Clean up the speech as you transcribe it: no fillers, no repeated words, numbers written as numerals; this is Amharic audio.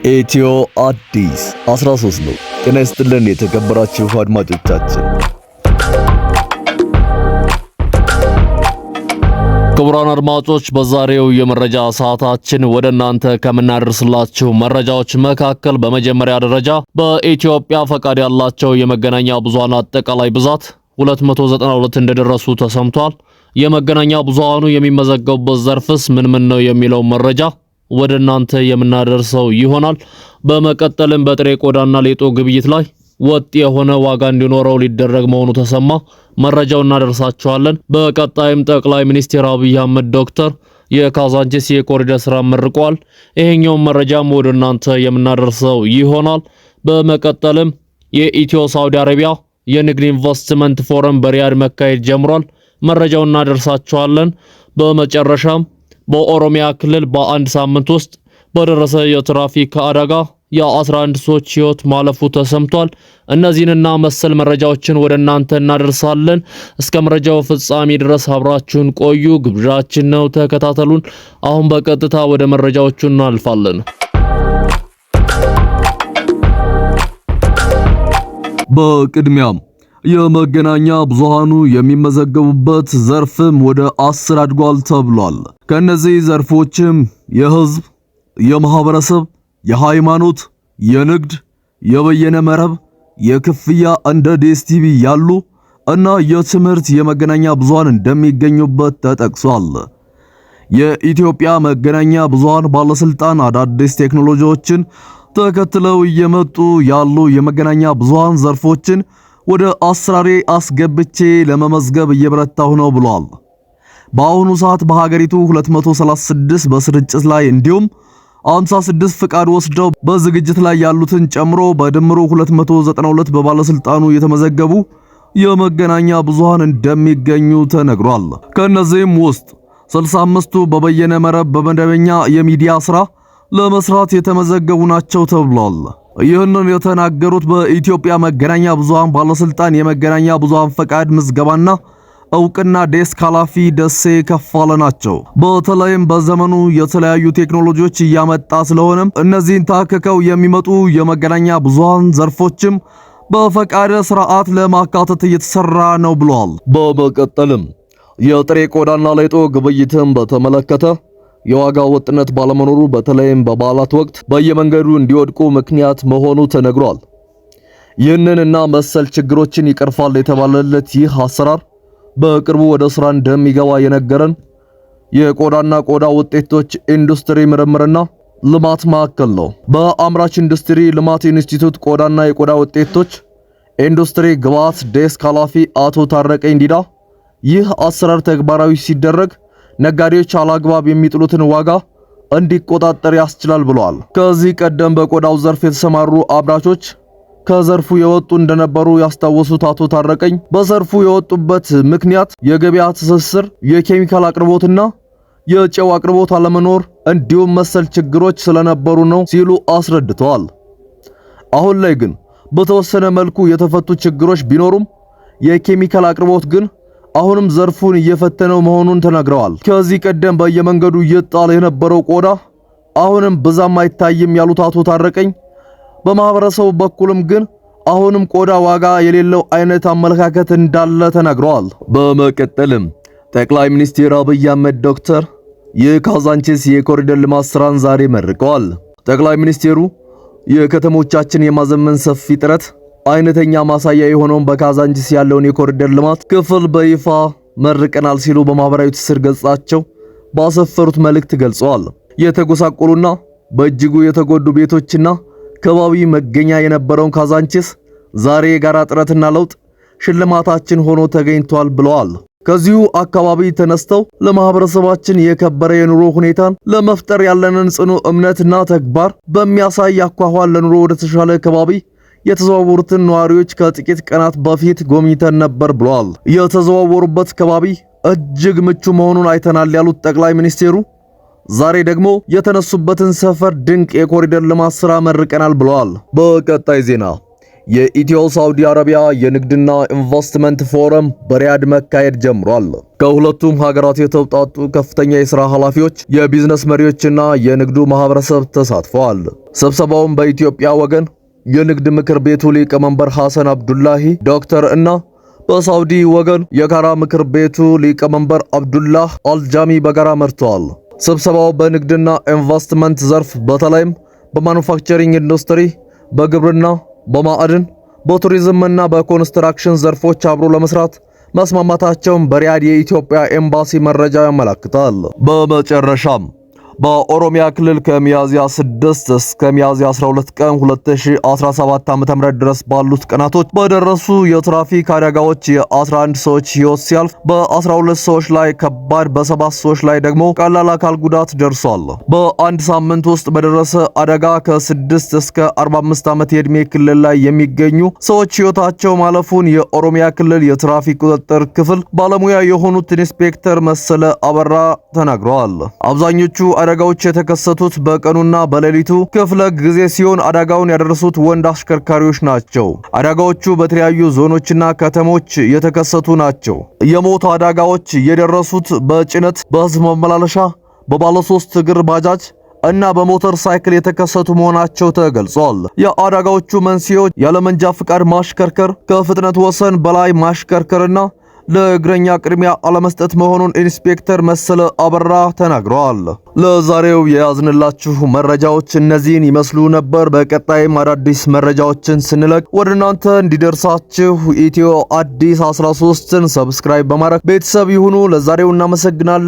ኢትዮ አዲስ 13 ነው። ጤና ይስጥልን የተከበራችሁ አድማጮቻችን። ክቡራን አድማጮች በዛሬው የመረጃ ሰዓታችን ወደ እናንተ ከምናደርስላችሁ መረጃዎች መካከል በመጀመሪያ ደረጃ በኢትዮጵያ ፈቃድ ያላቸው የመገናኛ ብዙሃን አጠቃላይ ብዛት 292 እንደደረሱ ተሰምቷል። የመገናኛ ብዙሃኑ የሚመዘገቡበት ዘርፍስ ምን ነው የሚለው መረጃ ወደ እናንተ የምናደርሰው ይሆናል። በመቀጠልም በጥሬ ቆዳና ሌጦ ግብይት ላይ ወጥ የሆነ ዋጋ እንዲኖረው ሊደረግ መሆኑ ተሰማ። መረጃው እናደርሳችኋለን። በቀጣይም ጠቅላይ ሚኒስትር አብይ አህመድ ዶክተር የካዛንቺስ የኮሪደር ስራ መርቋል። ይሄኛው መረጃም ወደ እናንተ የምናደርሰው ይሆናል። በመቀጠልም የኢትዮ ሳውዲ አረቢያ የንግድ ኢንቨስትመንት ፎረም በሪያድ መካሄድ ጀምሯል። መረጃው እናደርሳችኋለን። በመጨረሻም በኦሮሚያ ክልል በአንድ ሳምንት ውስጥ በደረሰ የትራፊክ አደጋ የ11 ሰዎች ህይወት ማለፉ ተሰምቷል። እነዚህንና መሰል መረጃዎችን ወደ እናንተ እናደርሳለን። እስከ መረጃው ፍጻሜ ድረስ አብራችሁን ቆዩ ግብዣችን ነው። ተከታተሉን። አሁን በቀጥታ ወደ መረጃዎቹ እናልፋለን። በቅድሚያም የመገናኛ ብዙሃኑ የሚመዘገቡበት ዘርፍም ወደ 10 አድጓል ተብሏል። ከነዚህ ዘርፎችም የህዝብ፣ የማህበረሰብ፣ የሃይማኖት፣ የንግድ፣ የበየነ መረብ፣ የክፍያ እንደ ዲኤስቲቪ ያሉ እና የትምህርት የመገናኛ ብዙሃን እንደሚገኙበት ተጠቅሷል። የኢትዮጵያ መገናኛ ብዙሃን ባለስልጣን አዳዲስ ቴክኖሎጂዎችን ተከትለው እየመጡ ያሉ የመገናኛ ብዙሃን ዘርፎችን ወደ አስራሬ አስገብቼ ለመመዝገብ እየበረታሁ ነው ብሏል። በአሁኑ ሰዓት በሀገሪቱ 236 በስርጭት ላይ እንዲሁም 56 ፍቃድ ወስደው በዝግጅት ላይ ያሉትን ጨምሮ በድምሩ 292 በባለስልጣኑ የተመዘገቡ የመገናኛ ብዙሃን እንደሚገኙ ተነግሯል። ከነዚህም ውስጥ 65ቱ በበየነ መረብ በመደበኛ የሚዲያ ስራ ለመስራት የተመዘገቡ ናቸው ተብሏል። ይህንን የተናገሩት በኢትዮጵያ መገናኛ ብዙሃን ባለስልጣን የመገናኛ ብዙሃን ፈቃድ ምዝገባና እውቅና ዴስክ ኃላፊ ደሴ ከፋለ ናቸው። በተለይም በዘመኑ የተለያዩ ቴክኖሎጂዎች እያመጣ ስለሆነም እነዚህን ታከከው የሚመጡ የመገናኛ ብዙሃን ዘርፎችም በፈቃድ ስርዓት ለማካተት እየተሰራ ነው ብለዋል። በመቀጠልም የጥሬ ቆዳና ሌጦ ግብይትን በተመለከተ የዋጋ ወጥነት ባለመኖሩ በተለይም በበዓላት ወቅት በየመንገዱ እንዲወድቁ ምክንያት መሆኑ ተነግሯል። ይህንንና መሰል ችግሮችን ይቀርፋል የተባለለት ይህ አሰራር በቅርቡ ወደ ስራ እንደሚገባ የነገረን የቆዳና ቆዳ ውጤቶች ኢንዱስትሪ ምርምርና ልማት ማዕከል ነው። በአምራች ኢንዱስትሪ ልማት ኢንስቲትዩት ቆዳና የቆዳ ውጤቶች ኢንዱስትሪ ግብዓት ዴስክ ኃላፊ አቶ ታረቀኝ ዲዳ ይህ አሰራር ተግባራዊ ሲደረግ ነጋዴዎች አላግባብ የሚጥሉትን ዋጋ እንዲቆጣጠር ያስችላል ብለዋል። ከዚህ ቀደም በቆዳው ዘርፍ የተሰማሩ አምራቾች ከዘርፉ የወጡ እንደነበሩ ያስታወሱት አቶ ታረቀኝ በዘርፉ የወጡበት ምክንያት የገበያ ትስስር፣ የኬሚካል አቅርቦትና የጨው አቅርቦት አለመኖር እንዲሁም መሰል ችግሮች ስለነበሩ ነው ሲሉ አስረድተዋል። አሁን ላይ ግን በተወሰነ መልኩ የተፈቱ ችግሮች ቢኖሩም የኬሚካል አቅርቦት ግን አሁንም ዘርፉን እየፈተነው መሆኑን ተናግረዋል። ከዚህ ቀደም በየመንገዱ እየጣለ የነበረው ቆዳ አሁንም ብዛም አይታይም ያሉት አቶ ታረቀኝ በማህበረሰቡ በኩልም ግን አሁንም ቆዳ ዋጋ የሌለው አይነት አመለካከት እንዳለ ተናግረዋል። በመቀጠልም ጠቅላይ ሚኒስትር አብይ አህመድ ዶክተር የካዛንቺስ የኮሪደር ልማት ስራን ዛሬ መርቀዋል። ጠቅላይ ሚኒስትሩ የከተሞቻችን የማዘመን ሰፊ ጥረት አይነተኛ ማሳያ የሆነውን በካዛንቺስ ያለውን የኮሪደር ልማት ክፍል በይፋ መርቀናል ሲሉ በማህበራዊ ትስስር ገጻቸው ባሰፈሩት መልእክት ገልጸዋል። የተጎሳቆሉና በእጅጉ የተጎዱ ቤቶችና ከባቢ መገኛ የነበረውን ካዛንቺስ ዛሬ የጋራ ጥረትና ለውጥ ሽልማታችን ሆኖ ተገኝቷል ብለዋል። ከዚሁ አካባቢ ተነስተው ለማህበረሰባችን የከበረ የኑሮ ሁኔታን ለመፍጠር ያለንን ጽኑ እምነትና ተግባር በሚያሳይ አኳኋን ለኑሮ ወደ ተሻለ ከባቢ የተዘዋወሩትን ነዋሪዎች ከጥቂት ቀናት በፊት ጎብኝተን ነበር ብለዋል። የተዘዋወሩበት ከባቢ እጅግ ምቹ መሆኑን አይተናል ያሉት ጠቅላይ ሚኒስትሩ ዛሬ ደግሞ የተነሱበትን ሰፈር ድንቅ የኮሪደር ልማት ስራ መርቀናል ብለዋል። በቀጣይ ዜና የኢትዮ ሳውዲ አረቢያ የንግድና ኢንቨስትመንት ፎረም በሪያድ መካሄድ ጀምሯል። ከሁለቱም ሀገራት የተውጣጡ ከፍተኛ የሥራ ኃላፊዎች፣ የቢዝነስ መሪዎችና የንግዱ ማህበረሰብ ተሳትፈዋል። ስብሰባውን በኢትዮጵያ ወገን የንግድ ምክር ቤቱ ሊቀመንበር ሐሰን አብዱላሂ ዶክተር እና በሳውዲ ወገን የጋራ ምክር ቤቱ ሊቀመንበር አብዱላህ አልጃሚ በጋራ መርተዋል። ስብሰባው በንግድና ኢንቨስትመንት ዘርፍ በተለይም በማኑፋክቸሪንግ ኢንዱስትሪ፣ በግብርና፣ በማዕድን፣ በቱሪዝም እና በኮንስትራክሽን ዘርፎች አብሮ ለመስራት መስማማታቸውን በሪያድ የኢትዮጵያ ኤምባሲ መረጃ ያመለክታል። በመጨረሻም በኦሮሚያ ክልል ከሚያዝያ 6 እስከ ሚያዝያ 12 ቀን 2017 ዓ.ም ድረስ ባሉት ቀናቶች በደረሱ የትራፊክ አደጋዎች የ11 ሰዎች ሕይወት ሲያልፍ በ12 ሰዎች ላይ ከባድ፣ በ7 ሰዎች ላይ ደግሞ ቀላል አካል ጉዳት ደርሷል። በአንድ ሳምንት ውስጥ በደረሰ አደጋ ከ6 እስከ 45 ዓመት የዕድሜ ክልል ላይ የሚገኙ ሰዎች ሕይወታቸው ማለፉን የኦሮሚያ ክልል የትራፊክ ቁጥጥር ክፍል ባለሙያ የሆኑት ኢንስፔክተር መሰለ አበራ ተናግረዋል። አብዛኞቹ አደጋዎች የተከሰቱት በቀኑና በሌሊቱ ክፍለ ጊዜ ሲሆን አደጋውን ያደረሱት ወንድ አሽከርካሪዎች ናቸው። አደጋዎቹ በተለያዩ ዞኖችና ከተሞች የተከሰቱ ናቸው። የሞት አደጋዎች የደረሱት በጭነት፣ በህዝብ ማመላለሻ፣ በባለ 3 እግር ባጃጅ እና በሞተር ሳይክል የተከሰቱ መሆናቸው ተገልጿል። የአደጋዎቹ መንስኤዎች ያለመንጃ ፍቃድ ማሽከርከር፣ ከፍጥነት ወሰን በላይ ማሽከርከርና ለእግረኛ ቅድሚያ አለመስጠት መሆኑን ኢንስፔክተር መሰለ አበራ ተናግረዋል። ለዛሬው የያዝንላችሁ መረጃዎች እነዚህን ይመስሉ ነበር። በቀጣይም አዳዲስ መረጃዎችን ስንለቅ ወደ እናንተ እንዲደርሳችሁ ኢትዮ አዲስ 13ን ሰብስክራይብ በማድረግ ቤተሰብ ይሁኑ። ለዛሬው እናመሰግናለን።